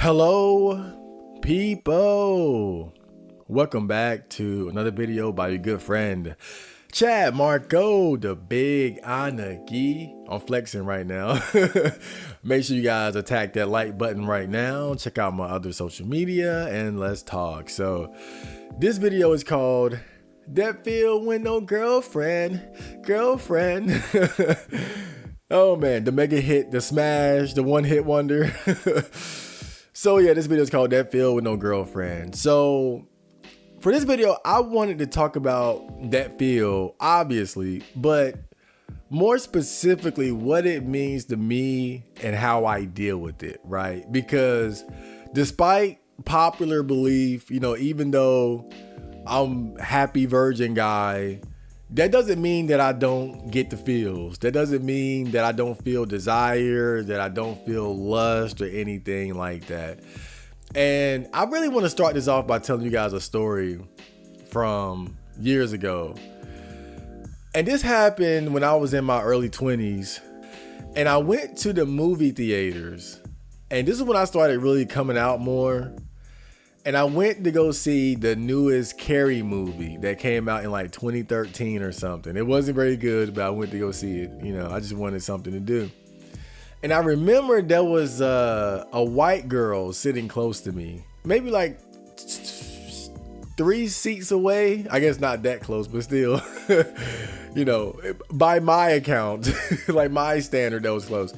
Hello, people. Welcome back to another video by your good friend, Chad Marco, the big Anagi. I'm flexing right now. Make sure you guys attack that like button right now. Check out my other social media and let's talk. So this video is called That Feel When No Girlfriend. Oh man, the mega hit, the smash, the one hit wonder. So yeah, this video is called That Feel With No Girlfriend. So for this video, I wanted to talk about that feel, obviously, but more specifically what it means to me and how I deal with it, right? Because despite popular belief, even though I'm happy virgin guy, that doesn't mean that I don't get the feels. That doesn't mean that I don't feel desire, that I don't feel lust or anything like that. And I really want to start this off by telling you guys a story from years ago. And this happened when I was in my early 20s. And I went to the movie theaters. And this is when I started really coming out more. And I went to go see the newest Carrie movie that came out in like 2013 or something. It wasn't very good, but I went to go see it. I just wanted something to do. And I remember there was a white girl sitting close to me, maybe like 3 seats away. I guess not that close, but still, by my account, like my standard, that was close.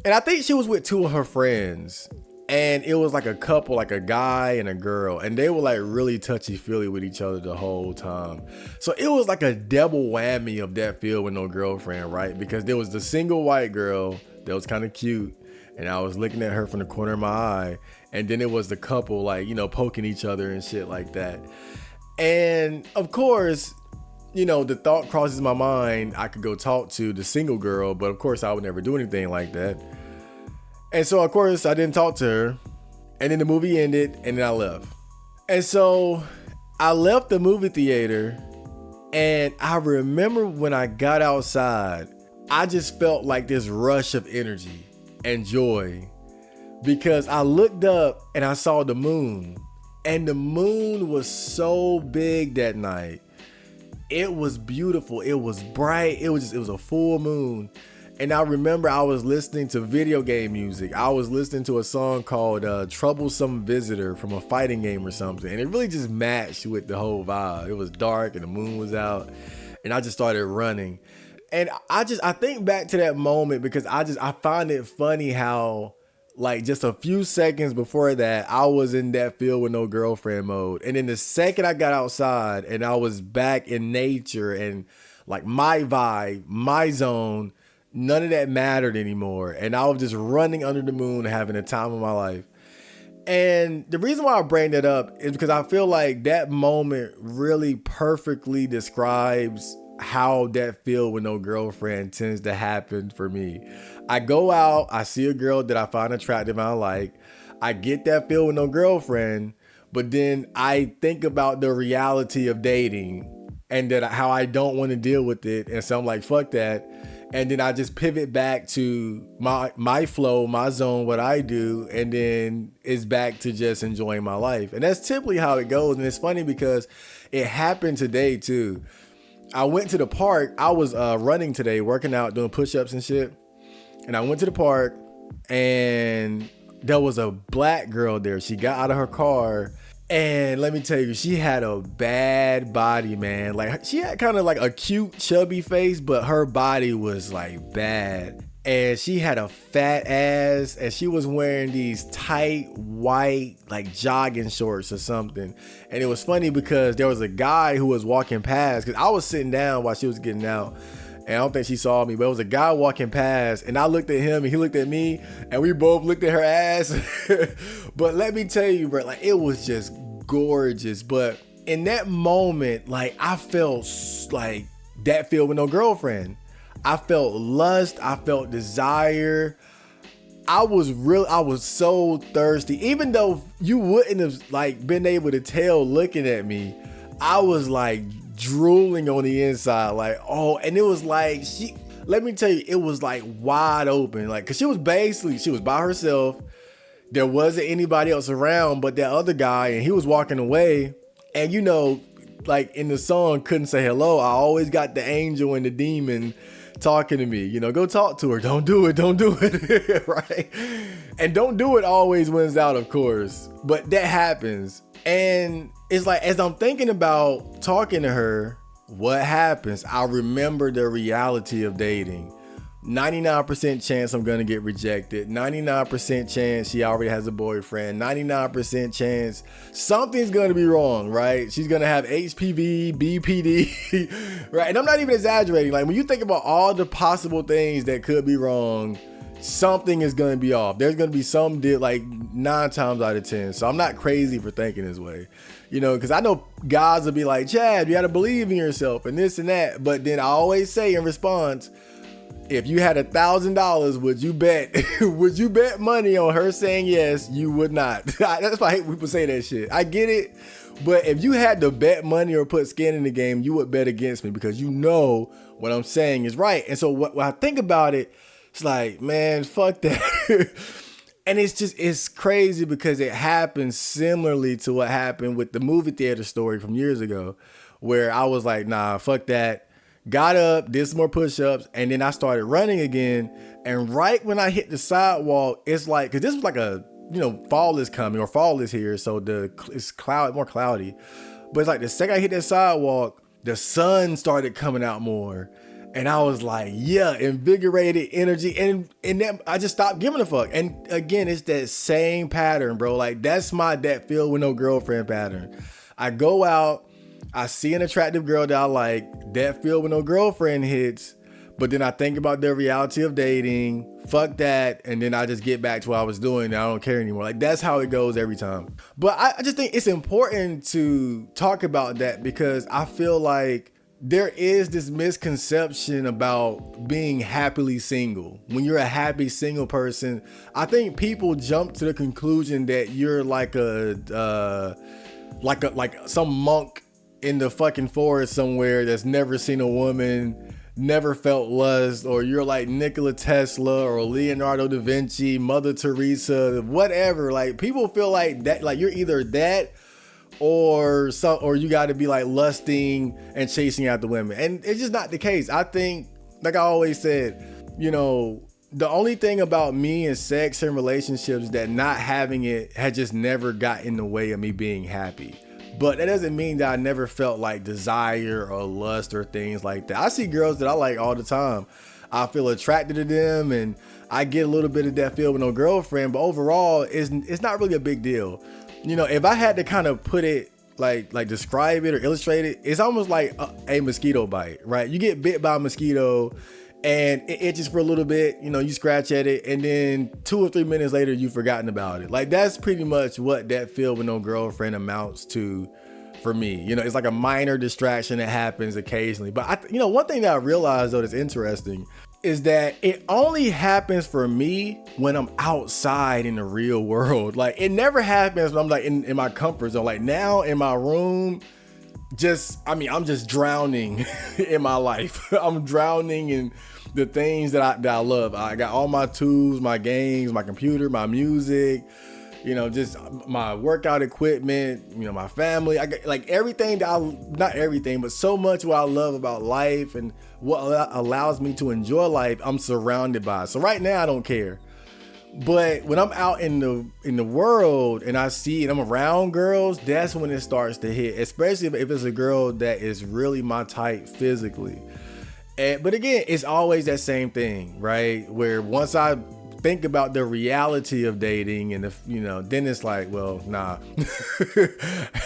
And I think she was with 2 of her friends. And it was like a couple, like a guy and a girl, and they were like really touchy-feely with each other the whole time. So it was like a double whammy of that feel with no girlfriend, right? Because there was the single white girl that was kind of cute, and I was looking at her from the corner of my eye, and then it was the couple like, poking each other and shit like that. And of course, the thought crosses my mind, I could go talk to the single girl, but of course I would never do anything like that. And so, of course, I didn't talk to her. And then the movie ended, and then I left. And so I left the movie theater, and I remember when I got outside, I just felt like this rush of energy and joy because I looked up and I saw the moon, and the moon was so big that night. It was beautiful. It was bright. It was a full moon. And I remember I was listening to video game music. I was listening to a song called Troublesome Visitor from a fighting game or something. And it really just matched with the whole vibe. It was dark and the moon was out. And I just started running. And I think back to that moment because I find it funny how like just a few seconds before that, I was in that feel with no girlfriend mode. And then the second I got outside and I was back in nature and like my vibe, my zone, none of that mattered anymore. And I was just running under the moon, having the time of my life. And the reason why I bring that up is because I feel like that moment really perfectly describes how that feel with no girlfriend tends to happen for me. I go out, I see a girl that I find attractive and I like. I get that feel with no girlfriend, but then I think about the reality of dating and that how I don't want to deal with it. And so I'm like, fuck that. And then I just pivot back to my flow, my zone, what I do. And then it's back to just enjoying my life. And that's typically how it goes. And it's funny because it happened today too. I went to the park. I was running today, working out, doing push-ups and shit. And I went to the park and there was a black girl there. She got out of her car. And let me tell you, she had a bad body, man. Like she had kind of like a cute, chubby face, but her body was like bad. And she had a fat ass and she was wearing these tight, white, like jogging shorts or something. And it was funny because there was a guy who was walking past because I was sitting down while she was getting out. And I don't think she saw me, but it was a guy walking past and I looked at him and he looked at me and we both looked at her ass. But let me tell you, bro, like it was just gorgeous. But in that moment, like I felt like that feel with no girlfriend. I felt lust. I felt desire. I was so thirsty. Even though you wouldn't have like been able to tell looking at me, I was like drooling on the inside, like, oh, and it was like let me tell you, it was like wide open, like, cause she was by herself. there wasn't anybody else around but that other guy, and he was walking away. And like in the song, couldn't say hello. I always got the angel and the demon talking to me. Go talk to her. Don't do it. Don't do it. Right? And don't do it always wins out, of course. But that happens. And it's like, as I'm thinking about talking to her, what happens? I remember the reality of dating. 99% chance I'm going to get rejected. 99% chance she already has a boyfriend. 99% chance something's going to be wrong, right? She's going to have HPV, BPD, right? And I'm not even exaggerating. Like, when you think about all the possible things that could be wrong, something is going to be off. There's going to be some like 9 times out of 10. So I'm not crazy for thinking this way, because I know guys will be like, Chad, you got to believe in yourself and this and that. But then I always say in response, if you had $1,000, would you bet? Would you bet money on her saying yes? You would not. That's why I hate when people say that shit. I get it, but if you had to bet money or put skin in the game, you would bet against me because what I'm saying is right. And so when I think about it, it's like, man, fuck that. And it's crazy because it happens similarly to what happened with the movie theater story from years ago, where I was like, nah, fuck that. Got up, did some more push-ups, and then I started running again. And right when I hit the sidewalk, it's like, because this was like fall is coming, or fall is here, so it's more cloudy. But it's like the second I hit that sidewalk, the sun started coming out more. And I was like, yeah, invigorated energy. And then I just stopped giving a fuck. And again, it's that same pattern, bro. Like, that's my that feel with no girlfriend pattern. I go out, I see an attractive girl that I like, that feel with no girlfriend hits, but then I think about the reality of dating, fuck that, and then I just get back to what I was doing and I don't care anymore. Like, that's how it goes every time. But I just think it's important to talk about that because I feel like there is this misconception about being happily single. When you're a happy single person, I think people jump to the conclusion that you're like some monk in the fucking forest somewhere that's never seen a woman, never felt lust, or you're like Nikola Tesla or Leonardo da Vinci, Mother Teresa, whatever. Like, people feel like that, like you're either that or you got to be like lusting and chasing after women. And it's just not the case. I think, like I always said, the only thing about me and sex and relationships that not having it had just never got in the way of me being happy. But that doesn't mean that I never felt like desire or lust or things like that. I see girls that I like all the time. I feel attracted to them and I get a little bit of that feel with no girlfriend, but overall it's not really a big deal. If I had to kind of put it like describe it or illustrate it, it's almost like a mosquito bite, right? You get bit by a mosquito and it itches for a little bit, you scratch at it, and then 2 or 3 minutes later, you've forgotten about it. Like, that's pretty much what that feel with no girlfriend amounts to for me. It's like a minor distraction that happens occasionally. But one thing that I realized though that's interesting is that it only happens for me when I'm outside in the real world. Like, it never happens when I'm like in my comfort zone. Like, now in my room, I'm just drowning in my life. I'm drowning in the things that I love. I got all my tools, my games, my computer, my music, just my workout equipment, my family. I got like everything not everything, but so much what I love about life and what allows me to enjoy life, I'm surrounded by. So right now I don't care. But when I'm out in the world and I see and I'm around girls, that's when it starts to hit, especially if it's a girl that is really my type physically. But again, it's always that same thing, right? Where once I think about the reality of dating and then it's like, well, nah,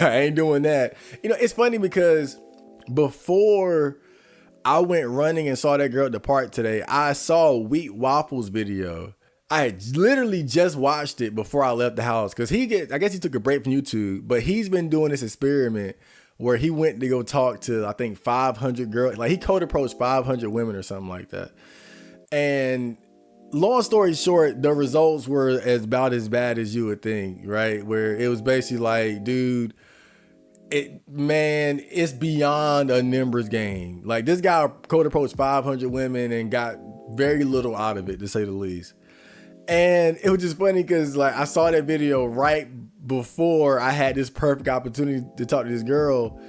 I ain't doing that. It's funny because before I went running and saw that girl at the park today, I saw a Wheat Waffles video. I had literally just watched it before I left the house because I guess he took a break from YouTube, but he's been doing this experiment where he went to go talk to, I think, 500 girls. Like, he cold approached 500 women or something like that. And long story short, the results were about as bad as you would think, right? Where it was basically like, dude, it's beyond a numbers game. Like, this guy cold approached 500 women and got very little out of it, to say the least. And it was just funny because like I saw that video right before I had this perfect opportunity to talk to this girl.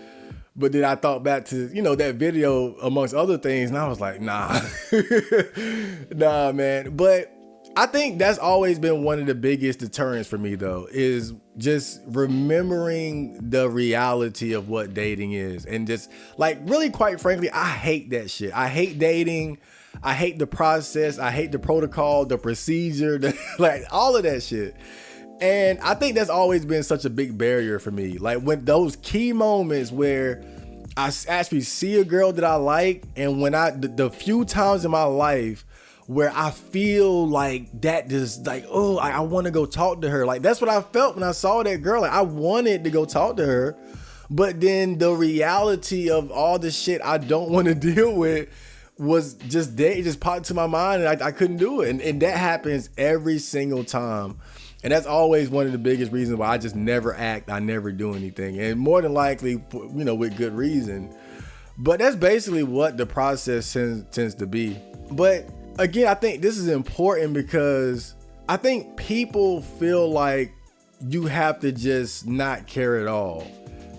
But then I thought back to, that video amongst other things, and I was like, nah, nah, man. But I think that's always been one of the biggest deterrents for me, though, is just remembering the reality of what dating is. And just like, really, quite frankly, I hate that shit. I hate dating. I hate the process. I hate the protocol, the procedure, like all of that shit. And I think that's always been such a big barrier for me. Like when those key moments where I actually see a girl that I like, and when the few times in my life where I feel like that just like, oh, I want to go talk to her. Like that's what I felt when I saw that girl. Like I wanted to go talk to her, but then the reality of all the shit I don't want to deal with was just there. It just popped to my mind, and I couldn't do it. And that happens every single time. And that's always one of the biggest reasons why I just never act. I never do anything. And more than likely, with good reason. But that's basically what the process tends to be. But again, I think this is important because I think people feel like you have to just not care at all,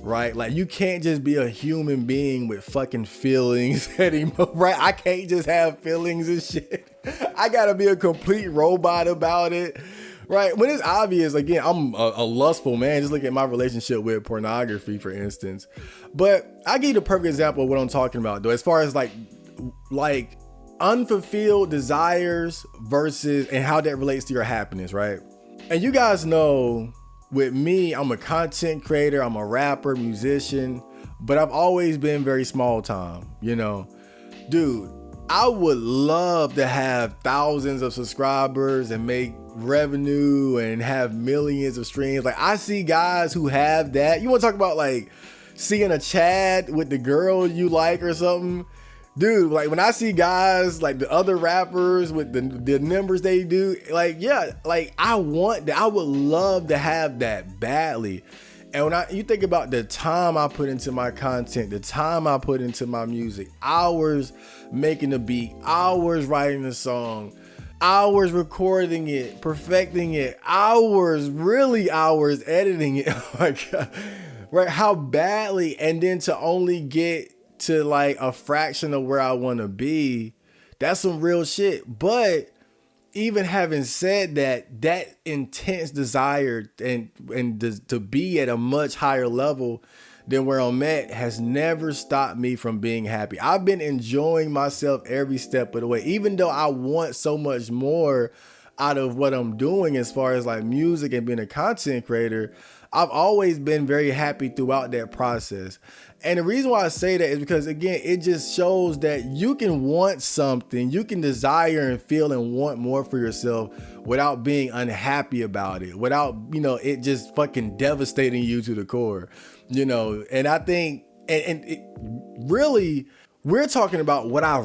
right? Like you can't just be a human being with fucking feelings anymore, right? I can't just have feelings and shit. I gotta be a complete robot about it. Right. When it's obvious, again, I'm a lustful man. Just look at my relationship with pornography, for instance. But I give you the perfect example of what I'm talking about, though, as far as like unfulfilled desires versus and how that relates to your happiness. Right. And you guys know with me, I'm a content creator. I'm a rapper, musician, but I've always been very small time, dude. I would love to have thousands of subscribers and make revenue and have millions of streams. Like I see guys who have that. You want to talk about like seeing a chat with the girl you like or something? Dude, like when I see guys like the other rappers with the numbers they do, like, yeah, like I want that. I would love to have that badly. And when you think about the time I put into my content, the time I put into my music, hours making the beat, hours writing the song, hours recording it, perfecting it, hours editing it. Oh my God. Right? How badly, and then to only get to like a fraction of where I want to be, that's some real shit. But even having said that, that intense desire and to be at a much higher level than where I'm at has never stopped me from being happy. I've been enjoying myself every step of the way, even though I want so much more out of what I'm doing as far as like music and being a content creator. I've always been very happy throughout that process. And the reason why I say that is because, again, it just shows that you can want something, you can desire and feel and want more for yourself without being unhappy about it, without, it just fucking devastating you to the core, And I think, and it really, we're talking about what I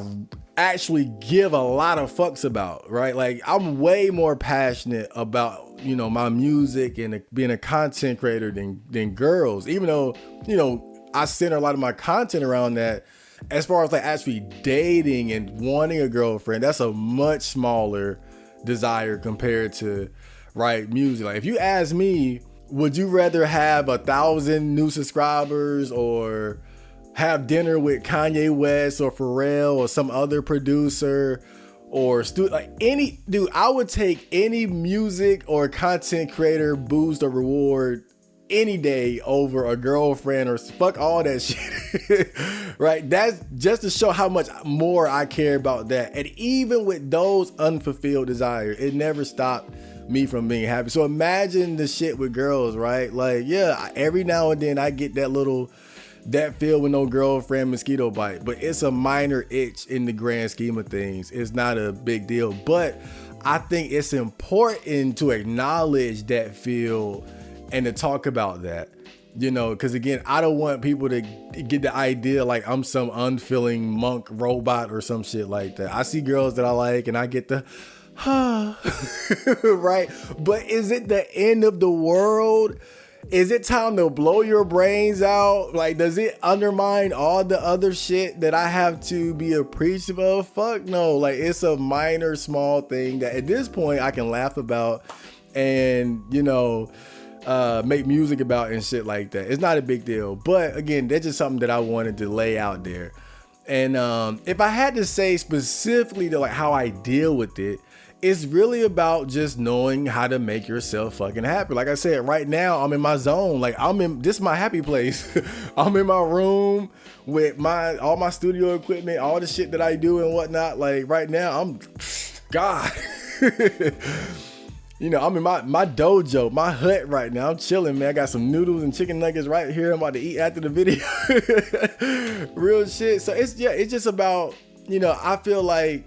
actually give a lot of fucks about, right? Like I'm way more passionate about, my music and being a content creator than girls, even though, I center a lot of my content around that. As far as like actually dating and wanting a girlfriend, that's a much smaller desire compared to, right, music. Like if you ask me, would you rather have 1,000 new subscribers or have dinner with Kanye West or Pharrell or some other producer or I would take any music or content creator boost or reward any day over a girlfriend or fuck all that shit. Right? That's just to show how much more I care about that. And even with those unfulfilled desires, it never stopped me from being happy. So imagine the shit with girls, right? Like, yeah, every now and then I get that feel with no girlfriend mosquito bite, but it's a minor itch in the grand scheme of things. It's not a big deal, but I think it's important to acknowledge that feel and to talk about that, because again, I don't want people to get the idea like I'm some unfeeling monk robot or some shit like that. I see girls that I like and I get the, right? But is it the end of the world is it time to blow your brains out? Like, does it undermine all the other shit that I have to be appreciative of? Fuck no. Like, it's a minor, small thing that at this point I can laugh about and, you know, make music about and shit like that. It's not a big deal. But again, that's just something that I wanted to lay out there. And if I had to say specifically to like how I deal with it, it's really about just knowing how to make yourself fucking happy. Like I said, right now I'm in my zone. Like this is my happy place. I'm in my room with all my studio equipment, all the shit that I do and whatnot. Like right now I'm God. You know, I'm in my dojo, my hut right now. I'm chilling, man. I got some noodles and chicken nuggets right here. I'm about to eat after the video. Real shit. So it's just about, you know, I feel like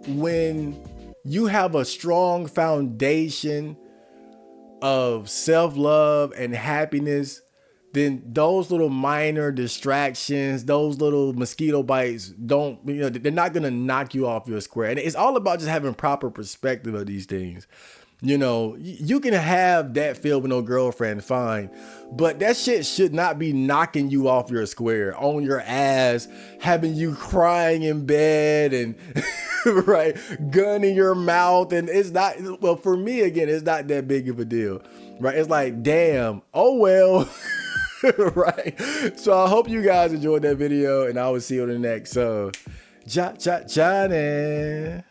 when you have a strong foundation of self-love and happiness, then those little minor distractions, those little mosquito bites they're not gonna knock you off your square. And it's all about just having proper perspective of these things. You know, you can have that feel with no girlfriend, fine, but that shit should not be knocking you off your square, on your ass, having you crying in bed and right, gun in your mouth. And it's not, well, for me, again, it's not that big of a deal, right? It's like, damn, oh well. Right. So I hope you guys enjoyed that video, and I will see you on the next Johnny.